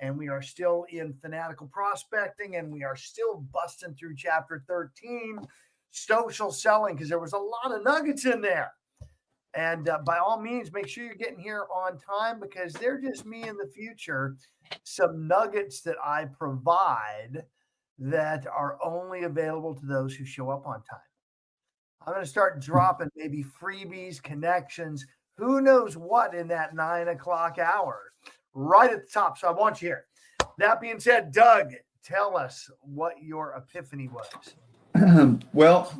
and we are still in fanatical prospecting, and we are still busting through chapter 13, social selling, because there was a lot of nuggets in there. And by all means, make sure you're getting here on time, because they're just me in the future, some nuggets that I provide that are only available to those who show up on time. I'm going to start dropping maybe freebies, connections, who knows what in that 9 o'clock hour right at the top. So I want you here. That being said, Doug, tell us what your epiphany was. Well,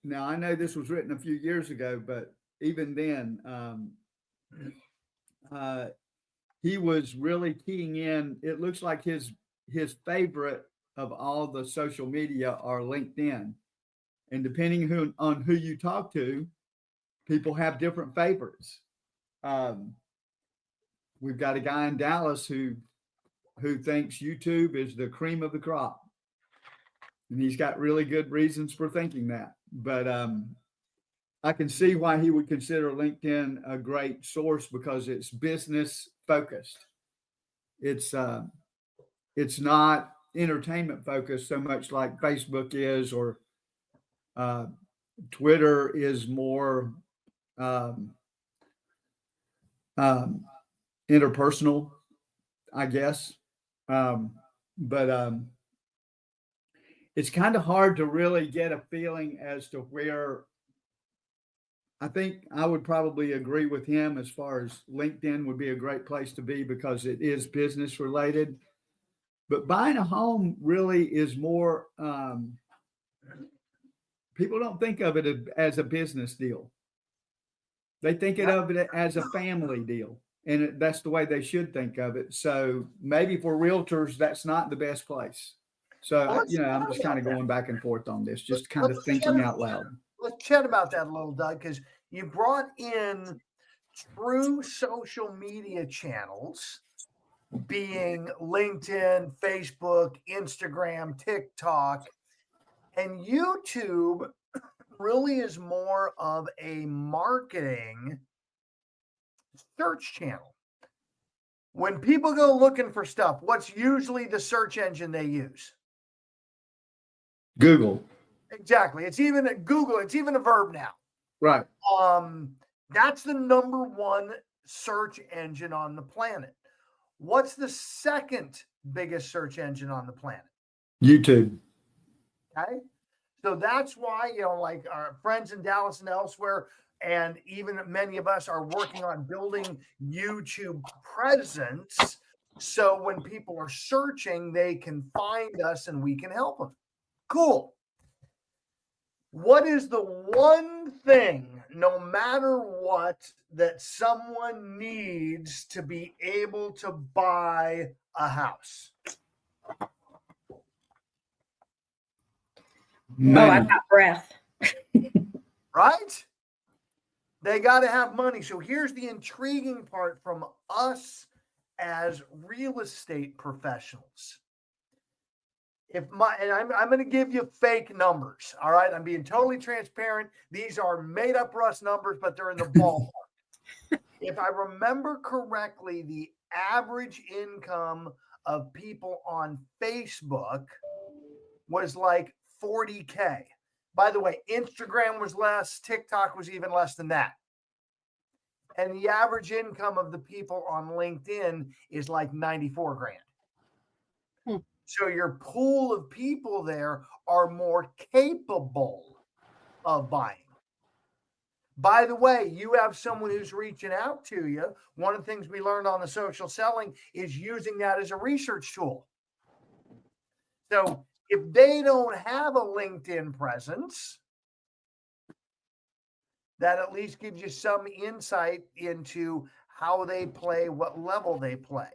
now I know this was written a few years ago, but even then, he was really keying in. It looks like his favorite of all the social media are LinkedIn, and depending on who you talk to, people have different favorites. We've got a guy in Dallas who thinks YouTube is the cream of the crop, and he's got really good reasons for thinking that. But I can see why he would consider LinkedIn a great source, because it's business focused. It's not entertainment focused so much like Facebook is, or Twitter is more interpersonal, I guess. But it's kind of hard to really get a feeling as to where. I think I would probably agree with him as far as LinkedIn would be a great place to be, because it is business related. But buying a home really is more, people don't think of it as a business deal. They think of it as a family deal, and that's the way they should think of it. So maybe for realtors, that's not the best place. So, I'm just kind of going back and forth on this, just kind of thinking out loud. Let's chat about that a little, Doug, because you brought in true social media channels, being LinkedIn, Facebook, Instagram, TikTok, and YouTube really is more of a marketing search channel. When people go looking for stuff, what's usually the search engine they use? Google. Exactly. It's even a Google. It's even a verb now. Right. That's the number one search engine on the planet. What's the second biggest search engine on the planet? YouTube. Okay. So that's why, like our friends in Dallas and elsewhere, and even many of us are working on building YouTube presence. So when people are searching, they can find us and we can help them. Cool. What is the one thing, no matter what, that someone needs to be able to buy a house? Money. Oh, I got breath. Right? They got to have money. So here's the intriguing part from us as real estate professionals. I'm going to give you fake numbers. All right. I'm being totally transparent. These are made up Russ numbers, but they're in the ballpark. If I remember correctly, the average income of people on Facebook was like 40K. By the way, Instagram was less. TikTok was even less than that. And the average income of the people on LinkedIn is like 94 grand. So your pool of people there are more capable of buying. By the way, you have someone who's reaching out to you. One of the things we learned on the social selling is using that as a research tool. So if they don't have a LinkedIn presence, that at least gives you some insight into how they play, what level they play.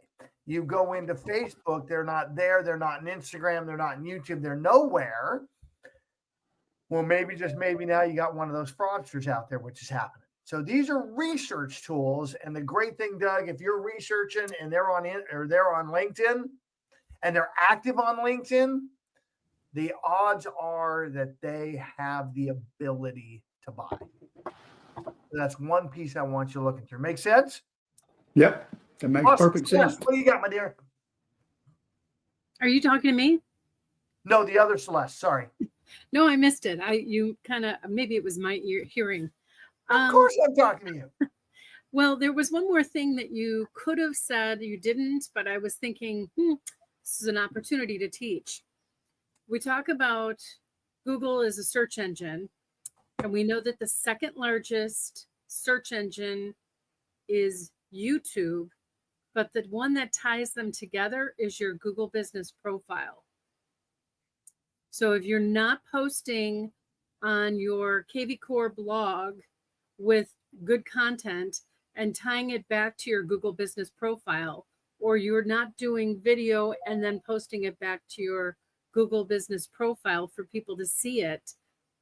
You go into Facebook, they're not there. They're not in Instagram. They're not in YouTube. They're nowhere. Well, maybe, just maybe now you got one of those fraudsters out there, which is happening. So these are research tools. And the great thing, Doug, if you're researching and they're on LinkedIn and they're active on LinkedIn, the odds are that they have the ability to buy. So that's one piece I want you looking through. Make sense? Yep. That makes Awesome. perfect Celeste, sense. what do you got, my dear? Are you talking to me? No, the other Celeste. Sorry. No, I missed it. You kind of, maybe it was my hearing. Of course I'm talking to you. Well, there was one more thing that you could have said, you didn't, but I was thinking, this is an opportunity to teach. We talk about Google as a search engine, and we know that the second largest search engine is YouTube, but the one that ties them together is your Google business profile. So if you're not posting on your KV Core blog with good content and tying it back to your Google business profile, or you're not doing video and then posting it back to your Google business profile for people to see it,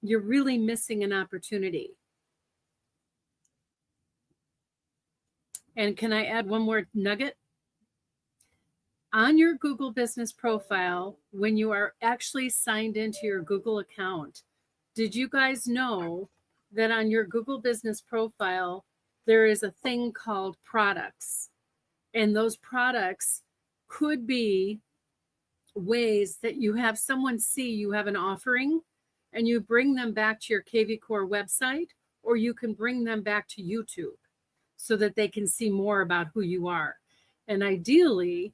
you're really missing an opportunity. And can I add one more nugget? On your Google business profile, when you are actually signed into your Google account, did you guys know that on your Google business profile, there is a thing called products? And those products could be ways that you have someone see you have an offering and you bring them back to your KV Core website, or you can bring them back to YouTube so that they can see more about who you are. And ideally,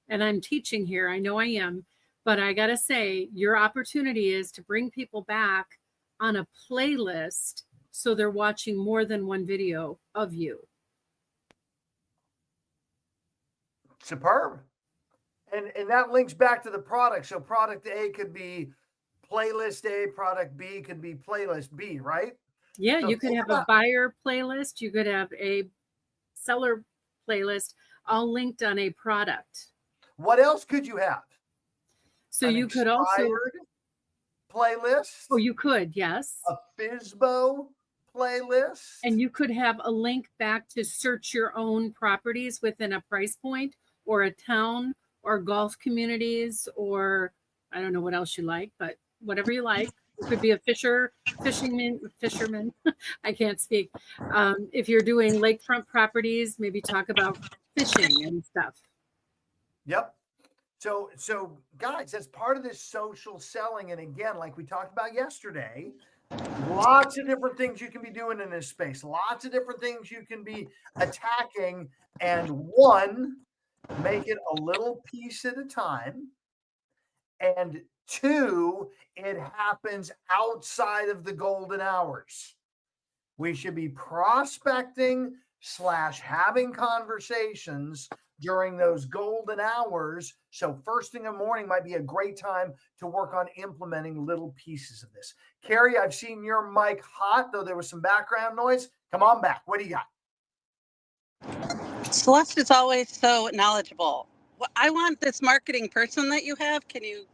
and I'm teaching here, I know I am, but I got to say, your opportunity is to bring people back on a playlist so they're watching more than one video of you. Superb. And that links back to the product. So product A could be playlist A, product B could be playlist B, right? Yeah, So you could have a buyer playlist, you could have a seller playlist, all linked on a product. What else could you have? So you could also playlist. Oh, you could, yes. A FISBO playlist. And you could have a link back to search your own properties within a price point, or a town, or golf communities, or I don't know what else you like, but whatever you like. It could be a fisherman. I can't speak. If you're doing lakefront properties, maybe talk about fishing and stuff. Yep. So guys, as part of this social selling, and again, like we talked about yesterday, lots of different things you can be doing in this space, lots of different things you can be attacking, and one, make it a little piece at a time, and two, it happens outside of the golden hours. We should be prospecting / having conversations during those golden hours. So first thing in the morning might be a great time to work on implementing little pieces of this. Carrie, I've seen your mic hot, though there was some background noise. Come on back. What do you got? Celeste is always so knowledgeable. I want this marketing person that you have. Can you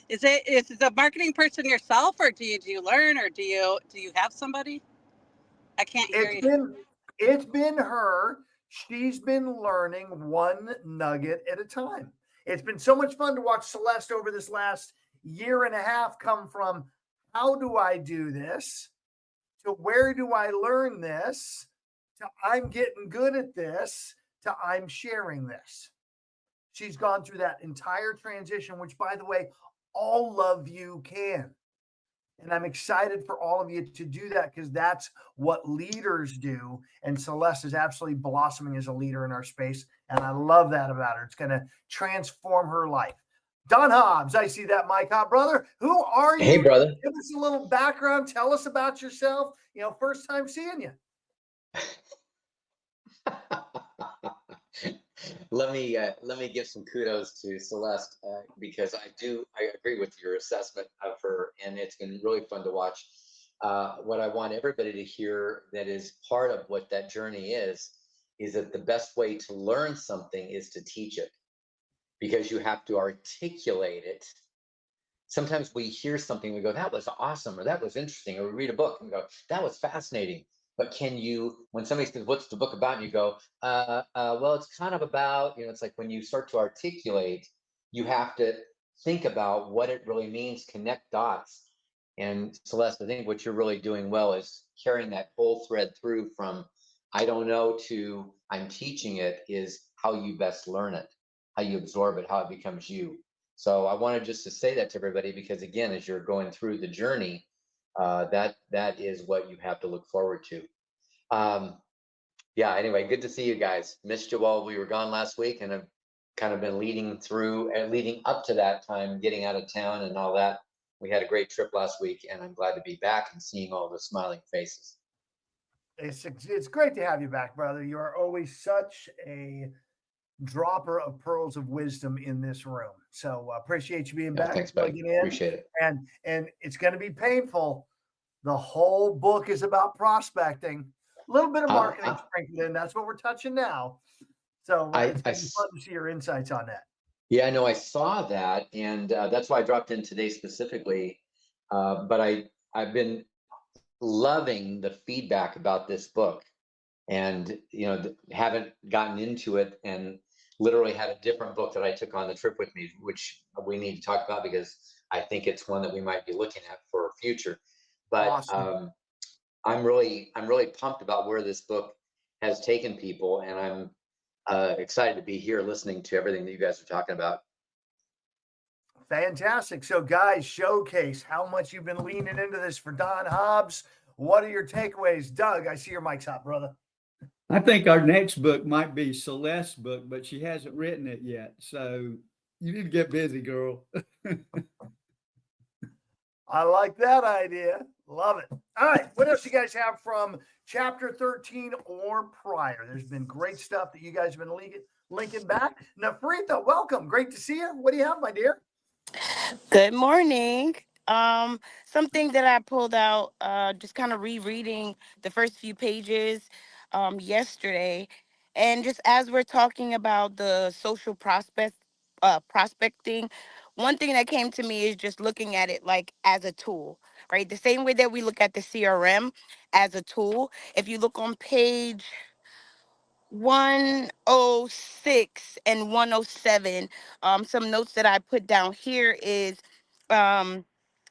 is the marketing person yourself, or do you learn, or do you have somebody? I can't hear you. It's been her. She's been learning one nugget at a time. It's been so much fun to watch Celeste over this last year and a half come from how do I do this to where do I learn this to I'm getting good at this to I'm sharing this. She's gone through that entire transition, which, by the way, all of you can. And I'm excited for all of you to do that because that's what leaders do. And Celeste is absolutely blossoming as a leader in our space. And I love that about her. It's going to transform her life. Don Hobbs, I see that mic hot, brother. Who are you? Hey, brother. Give us a little background. Tell us about yourself. First time seeing you. Let me give some kudos to Celeste because I agree with your assessment of her, and it's been really fun to watch. What I want everybody to hear that is part of what that journey is that the best way to learn something is to teach it, because you have to articulate it. Sometimes we hear something, we go, that was awesome, or that was interesting, or we read a book and we go, that was fascinating. But when somebody says, what's the book about? And you go, well, it's kind of about, it's like when you start to articulate, you have to think about what it really means, connect dots. And Celeste, I think what you're really doing well is carrying that whole thread through from I don't know to I'm teaching it is how you best learn it, how you absorb it, how it becomes you. So I wanted just to say that to everybody because again, as you're going through the journey, that is what you have to look forward to. Um, yeah. Anyway, good to see you guys. Missed you while we were gone last week, and I've kind of been leading through and leading up to that time, getting out of town and all that. We had a great trip last week, and I'm glad to be back and seeing all the smiling faces. It's great to have you back, brother. You are always such a dropper of pearls of wisdom in this room. So appreciate you being Yeah, back, thanks, buddy. plugging in, Appreciate it. and it's going to be painful. The whole book is about prospecting. A little bit of Uh, marketing uh, sprinkled in. That's what we're touching now. So I, it's I going to be fun to see your insights on that. Yeah, I know I saw that, and that's why I dropped in today specifically. But I've been loving the feedback about this book, and haven't gotten into it, and literally had a different book that I took on the trip with me, which we need to talk about because I think it's one that we might be looking at for future. But Awesome. I'm really pumped about where this book has taken people, and I'm excited to be here listening to everything that you guys are talking about. Fantastic. So, guys, showcase how much you've been leaning into this for Don Hobbs. What are your takeaways? Doug, I see your mic's hot, brother. I think our next book might be Celeste's book, but she hasn't written it yet. So you need to get busy, girl. I like that idea. Love it. All right. What else you guys have from chapter 13 or prior? There's been great stuff that you guys have been linking back. Nafrita, welcome. Great to see you. What do you have, my dear? Good morning. Something that I pulled out, just kind of rereading the first few pages yesterday, and just as we're talking about the social prospecting, one thing that came to me is just looking at it like as a tool, right? The same way that we look at the CRM as a tool. If you look on page 106 and 107, some notes that I put down here is um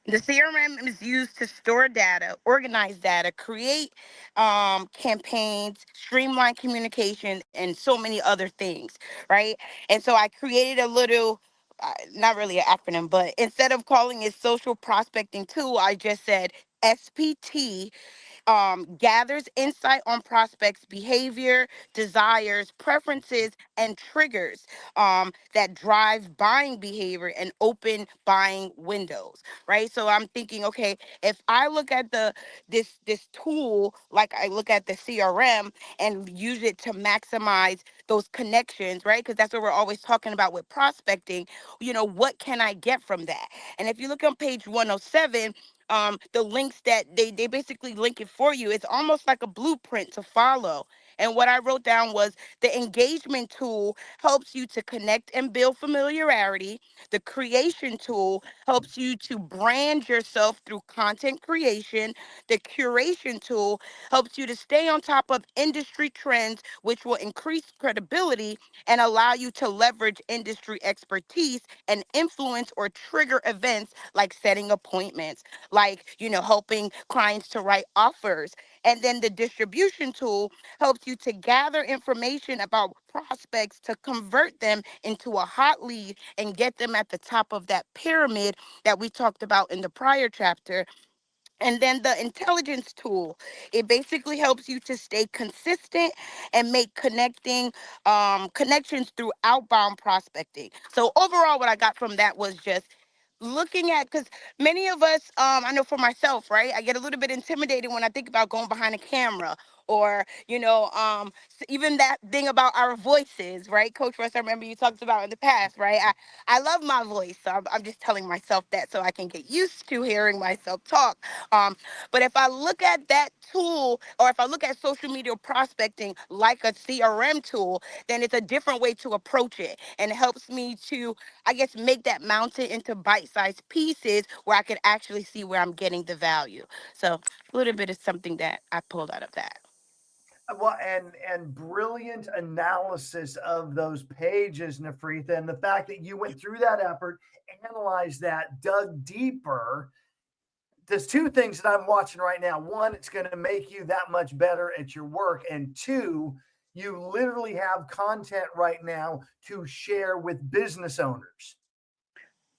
the CRM is used to store data, organize data, create campaigns, streamline communication, and so many other things, right? And so I created a little, not really an acronym, but instead of calling it social prospecting tool, I just said SPT gathers insight on prospects' behavior, desires, preferences, and triggers that drive buying behavior and open buying windows. Right. So I'm thinking, okay, if I look at this tool like I look at the CRM and use it to maximize those connections, right? Because that's what we're always talking about with prospecting. What can I get from that? And if you look on page 107, the links that they basically link it for you. It's almost like a blueprint to follow. And what I wrote down was the engagement tool helps you to connect and build familiarity. The creation tool helps you to brand yourself through content creation. The curation tool helps you to stay on top of industry trends, which will increase credibility and allow you to leverage industry expertise and influence or trigger events like setting appointments, like, helping clients to write offers. And then the distribution tool helps you to gather information about prospects to convert them into a hot lead and get them at the top of that pyramid that we talked about in the prior chapter. And then the intelligence tool, it basically helps you to stay consistent and make connections through outbound prospecting. So overall, what I got from that was just looking at, because many of us, I know for myself, right, I get a little bit intimidated when I think about going behind a camera, or even that thing about our voices, right? Coach Russ, I remember you talked about in the past, right? I love my voice, so I'm just telling myself that so I can get used to hearing myself talk. But if I look at that tool, or if I look at social media prospecting like a CRM tool, then it's a different way to approach it, and it helps me to, I guess, make that mountain into bite-sized pieces where I can actually see where I'm getting the value. So a little bit of something that I pulled out of that. Well, and brilliant analysis of those pages, Nafrita, and the fact that you went through that effort, analyzed that, dug deeper. there's two things that I'm watching right now. One, it's going to make you that much better at your work. And two, you literally have content right now to share with business owners.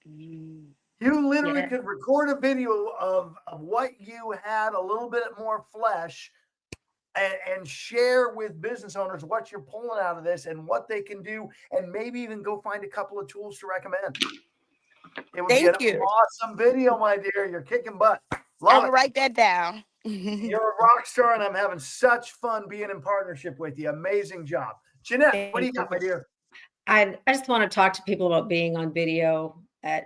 Mm, You literally yeah. could record a video of what you had, a little bit more flesh, and share with business owners what you're pulling out of this and what they can do, and maybe even go find a couple of tools to recommend. It would be an Thank you. awesome video, my dear. You're kicking butt. I'm Love gonna it. write that down. You're a rock star, and I'm having such fun being in partnership with you. Amazing job. Jeanette, what do you got, my dear? I just want to talk to people about being on video.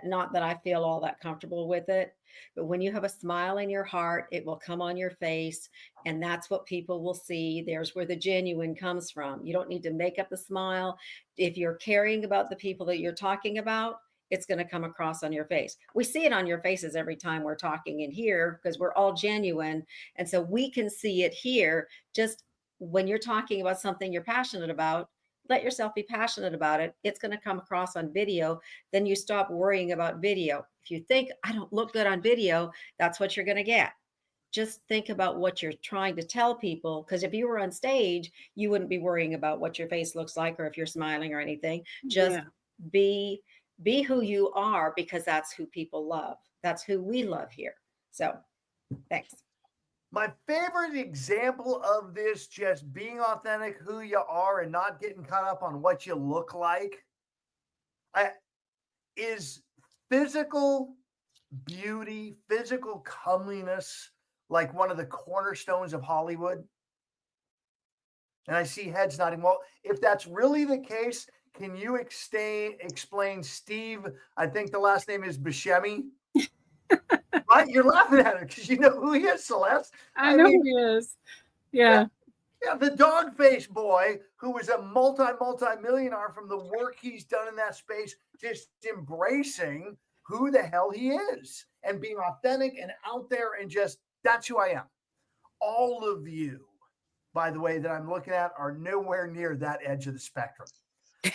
Not that I feel all that comfortable with it, but when you have a smile in your heart, it will come on your face, and that's what people will see. There's where the genuine comes from. You don't need to make up the smile. If you're caring about the people that you're talking about, it's going to come across on your face. We see it on your faces every time we're talking in here because we're all genuine. And so we can see it here. Just when you're talking about something you're passionate about, let yourself be passionate about it. It's going to come across on video. Then you stop worrying about video. If you think, I don't look good on video, that's what you're going to get. Just think about what you're trying to tell people. Because if you were on stage, you wouldn't be worrying about what your face looks like or if you're smiling or anything. Just be who you are, because that's who people love. That's who we love here. So thanks. My favorite example of this, just being authentic, who you are, and not getting caught up on what you look like, is physical beauty, physical comeliness, like one of the cornerstones of Hollywood. And I see heads nodding. Well, if that's really the case, can you explain Steve? I think the last name is Buscemi. Right? You're laughing at it because you know who he is, Celeste. I know who he is. Yeah. Yeah, the dog face boy who was a multi-millionaire from the work he's done in that space, just embracing who the hell he is and being authentic and out there, and just, that's who I am. All of you, by the way, that I'm looking at are nowhere near that edge of the spectrum.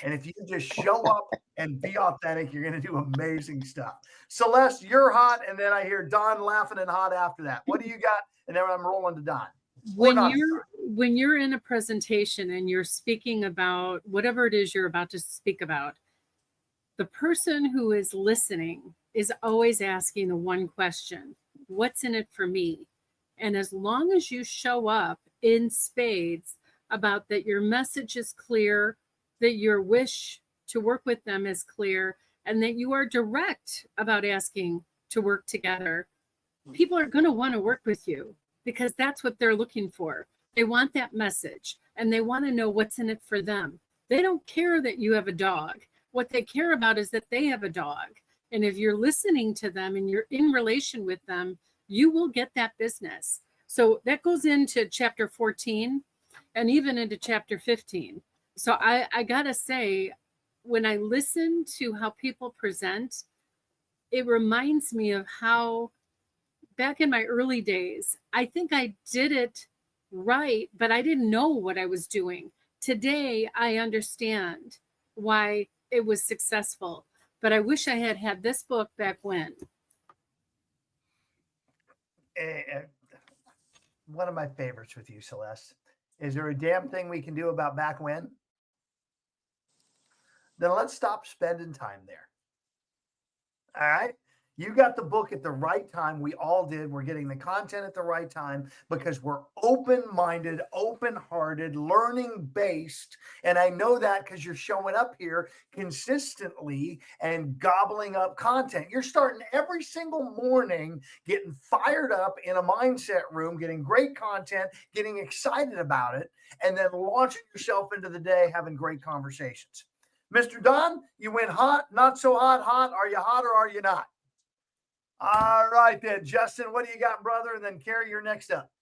And if you just show up and be authentic, you're going to do amazing stuff. Celeste, you're hot. And then I hear Don laughing and hot after that. What do you got? And then I'm rolling to Don. When you're in a presentation and you're speaking about whatever it is you're about to speak about, the person who is listening is always asking the one question: what's in it for me? And as long as you show up in spades about that your message is clear, that your wish to work with them is clear, and that you are direct about asking to work together, people are going to want to work with you, because that's what they're looking for. They want that message, and they want to know what's in it for them. They don't care that you have a dog. What they care about is that they have a dog. And if you're listening to them and you're in relation with them, you will get that business. So that goes into chapter 14 and even into chapter 15. So I got to say, when I listen to how people present, it reminds me of how back in my early days, I think I did it right, but I didn't know what I was doing. Today, I understand why it was successful, but I wish I had had this book back when. One of my favorites with you, Celeste. Is there a damn thing we can do about back when? Then let's stop spending time there. All right. You got the book at the right time. We all did. We're getting the content at the right time because we're open-minded, open-hearted, learning-based. And I know that because you're showing up here consistently and gobbling up content. You're starting every single morning getting fired up in a mindset room, getting great content, getting excited about it, and then launching yourself into the day, having great conversations. Mr. Don, you went hot, not so hot, hot. Are you hot or are you not? All right, then. Justin, what do you got, brother? And then Carrie, you're next up.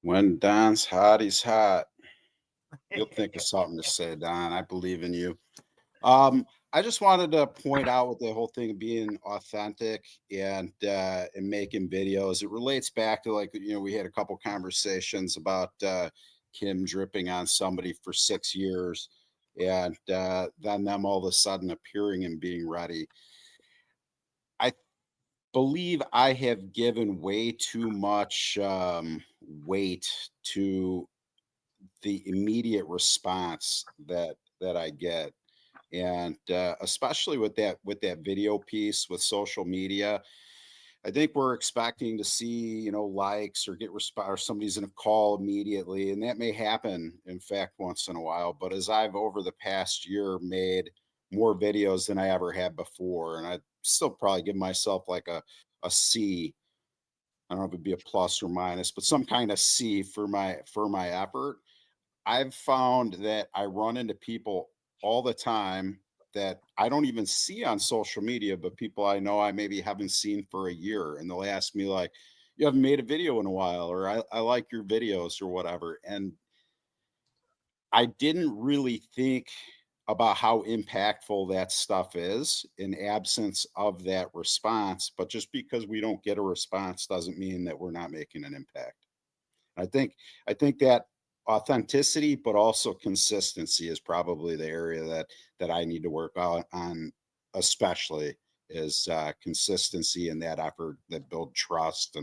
When Don's hot, he's hot. You'll think of something to say, Don. I believe in you. I just wanted to point out with the whole thing of being authentic and making videos. It relates back to, like, we had a couple conversations about Kim dripping on somebody for 6 years, and then them all of a sudden appearing and being ready. believe I have given way too much weight to the immediate response that I get, and especially with that video piece with social media. I think we're expecting to see, likes or get response, or somebody's going to call immediately, and that may happen, in fact, once in a while. But as I've over the past year made more videos than I ever had before, and I'd still probably give myself like a C. I don't know if it'd be a plus or minus, but some kind of C for my effort. I've found that I run into people all the time that I don't even see on social media, but people I know I maybe haven't seen for a year. And they'll ask me, like, you haven't made a video in a while, or I like your videos or whatever. And I didn't really think about how impactful that stuff is in absence of that response. But just because we don't get a response doesn't mean that we're not making an impact. I think I think that authenticity, but also consistency is probably the area that I need to work on, especially is consistency and that effort that build trust,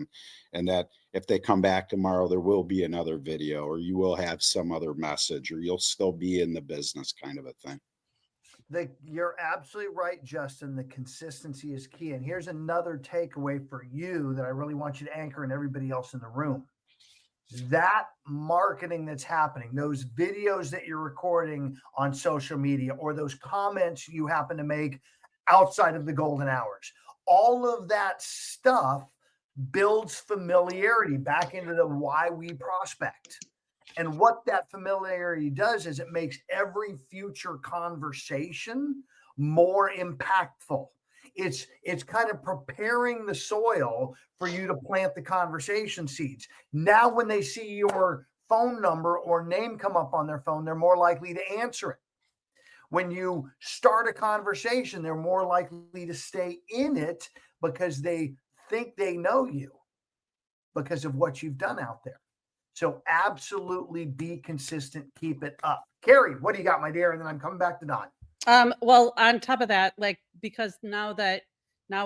and that if they come back tomorrow, there will be another video, or you will have some other message, or you'll still be in the business, kind of a thing. You're absolutely right, Justin. The consistency is key. And here's another takeaway for you that I really want you to anchor and everybody else in the room. That marketing that's happening, those videos that you're recording on social media, or those comments you happen to make outside of the golden hours, all of that stuff builds familiarity back into the why we prospect. And what that familiarity does is it makes every future conversation more impactful. It's kind of preparing the soil for you to plant the conversation seeds. Now, when they see your phone number or name come up on their phone, they're more likely to answer it. When you start a conversation, they're more likely to stay in it because they think they know you because of what you've done out there. So absolutely be consistent. Keep it up. Carrie, what do you got, my dear? And then I'm coming back to Don. Well, on top of that, like, because now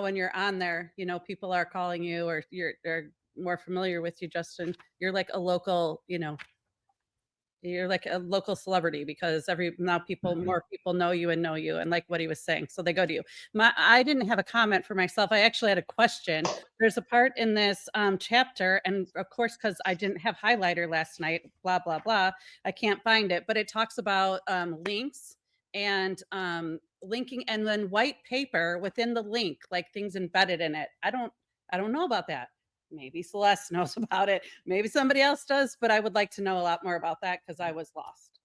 when you're on there, people are calling you, or they're more familiar with you, Justin, you're like a local, you're like a local celebrity, because more people know you, and like what he was saying, so they go to you. I didn't have a comment for myself. I actually had a question. There's a part in this chapter, and of course, because I didn't have highlighter last night, blah blah blah, I can't find it, but it talks about links and linking, and then white paper within the link, like things embedded in it. I don't know about that. Maybe Celeste knows about it. Maybe somebody else does, but I would like to know a lot more about that, because I was lost.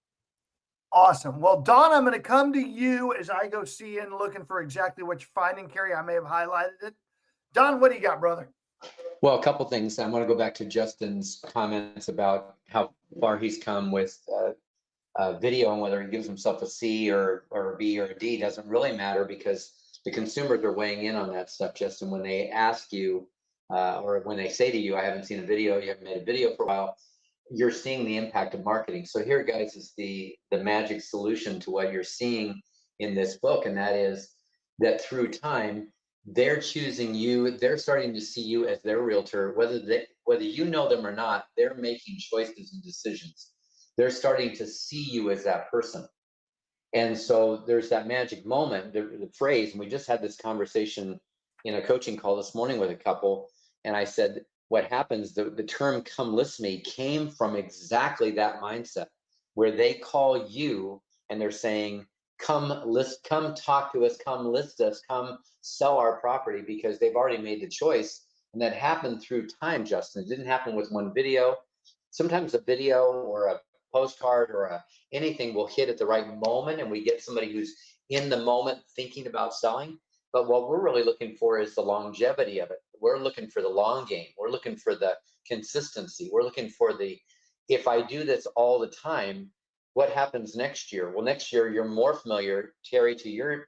Awesome. Well, Don, I'm going to come to you as I go see and looking for exactly what you're finding. Carrie, I may have highlighted it. Don, what do you got, brother? Well, a couple things. I want to go back to Justin's comments about how far he's come with video, and whether he gives himself a C or a B or a D doesn't really matter, because the consumers are weighing in on that stuff, Justin. When they ask you, or when they say to you, I haven't seen a video, you haven't made a video for a while, you're seeing the impact of marketing. So here, guys, is the magic solution to what you're seeing in this book, and that is that through time, they're choosing you. They're starting to see you as their realtor, whether you know them or not. They're making choices and decisions. They're starting to see you as that person. And so there's that magic moment, the phrase, and we just had this conversation in a coaching call this morning with a couple, and I said, what happens, the term "come list me" came from exactly that mindset, where they call you and they're saying, come talk to us, come list us, come sell our property, because they've already made the choice. And that happened through time, Justin. It didn't happen with one video. Sometimes a video or a postcard or anything will hit at the right moment, and we get somebody who's in the moment thinking about selling. But what we're really looking for is the longevity of it. We're looking for the long game. We're looking for the consistency. We're looking for if I do this all the time, what happens next year? Well, next year you're more familiar, Terry, to your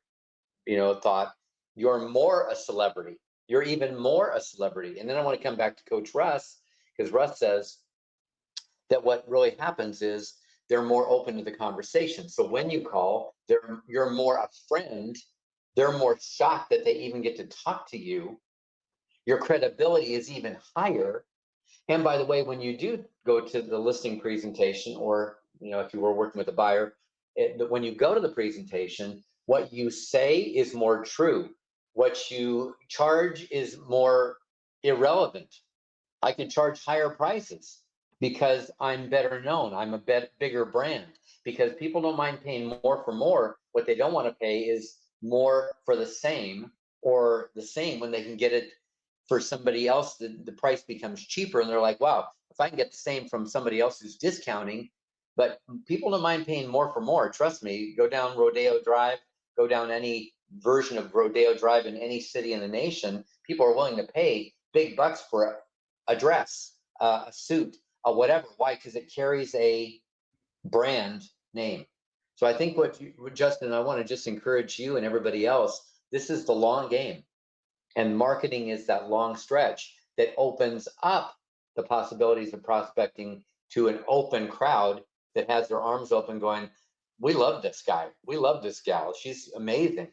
thought, you're more a celebrity. You're even more a celebrity. And then I want to come back to Coach Russ, because Russ says that what really happens is they're more open to the conversation. So when you call, you're more a friend. They're more shocked that they even get to talk to you. your credibility is even higher. And by the way, when you do go to the listing presentation, or if you were working with a buyer, when you go to the presentation, what you say is more true. What you charge is more irrelevant. I can charge higher prices because I'm better known. I'm a bigger brand, because people don't mind paying more for more. What they don't want to pay is more for the same, or the same when they can get it for somebody else. The price becomes cheaper, and they're like, wow, if I can get the same from somebody else who's discounting. But people don't mind paying more for more. Trust me, go down Rodeo Drive, go down any version of Rodeo Drive in any city in the nation. People are willing to pay big bucks for a dress, a suit, whatever. Why? Because it carries a brand name. So I think what Justin, I want to just encourage you and everybody else, this is the long game. And marketing is that long stretch that opens up the possibilities of prospecting to an open crowd that has their arms open going, we love this guy. We love this gal. She's amazing.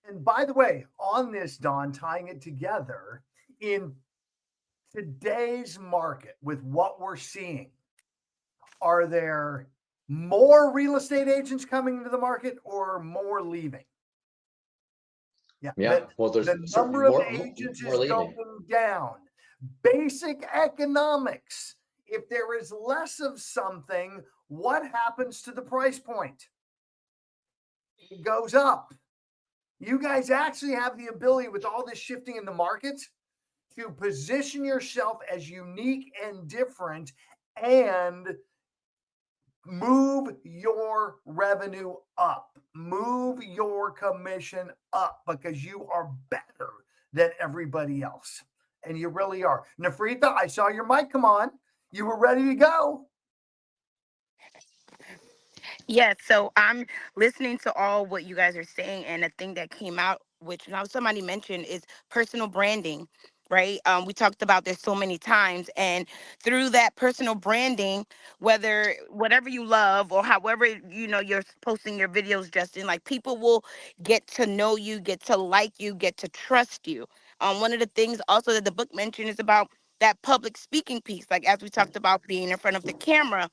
And by the way, on this, Don, tying it together, in today's market with what we're seeing, are there more real estate agents coming into the market or more leaving? Yeah. Well, there's the number of agents is going down. Basic economics. If there is less of something, what happens to the price point? It goes up. You guys actually have the ability, with all this shifting in the market, to position yourself as unique and different and move your revenue up, move your commission up, because you are better than everybody else. And you really are. Nafrita, I saw your mic come on. You were ready to go. Yeah, so I'm listening to all what you guys are saying, and the thing that came out, which now somebody mentioned, is personal branding, right? We talked about this so many times, and through that personal branding, whatever you love or however you're posting your videos, Justin, like, people will get to know you, get to like you, get to trust you. One of the things also that the book mentioned is about that public speaking piece, like as we talked about being in front of the camera.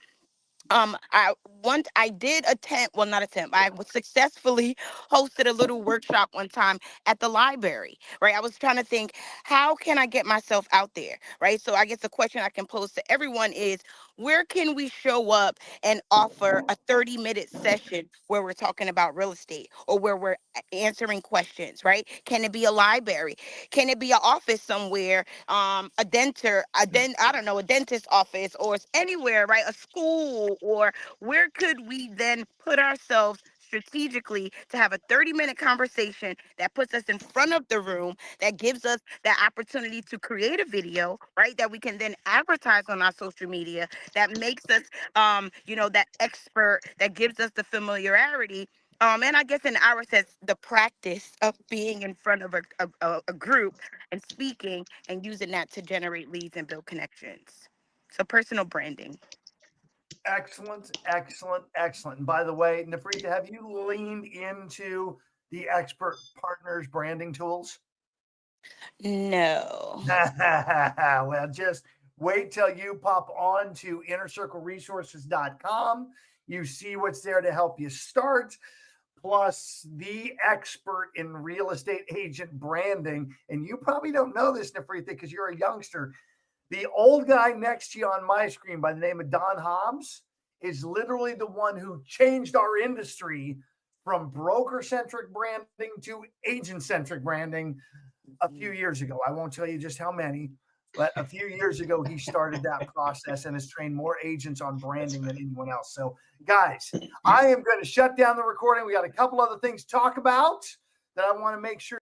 I did attempt, well, not attempt, I was successfully hosted a little workshop one time at the library, right? I was trying to think, how can I get myself out there, right? So I guess the question I can pose to everyone is, where can we show up and offer a 30-minute session where we're talking about real estate, or where we're answering questions, right? Can it be a library? Can it be an office somewhere, I don't know, a dentist office, or anywhere, right? A school, or where could we then put ourselves strategically to have a 30-minute conversation that puts us in front of the room, that gives us the opportunity to create a video, right, that we can then advertise on our social media, that makes us that expert, that gives us the familiarity. And I guess in our sense, the practice of being in front of a group and speaking and using that to generate leads and build connections. So personal branding. Excellent, excellent, excellent. And by the way, Nafrita, have you leaned into the Expert Partners branding tools? No. Well, just wait till you pop on to innercircleresources.com. You see what's there to help you start, plus the expert in real estate agent branding. And you probably don't know this, Nafrita, because you're a youngster. The old guy next to you on my screen by the name of Don Hobbs is literally the one who changed our industry from broker-centric branding to agent-centric branding a few years ago. I won't tell you just how many, but a few years ago, he started that process and has trained more agents on branding than anyone else. So, guys, I am going to shut down the recording. We got a couple other things to talk about that I want to make sure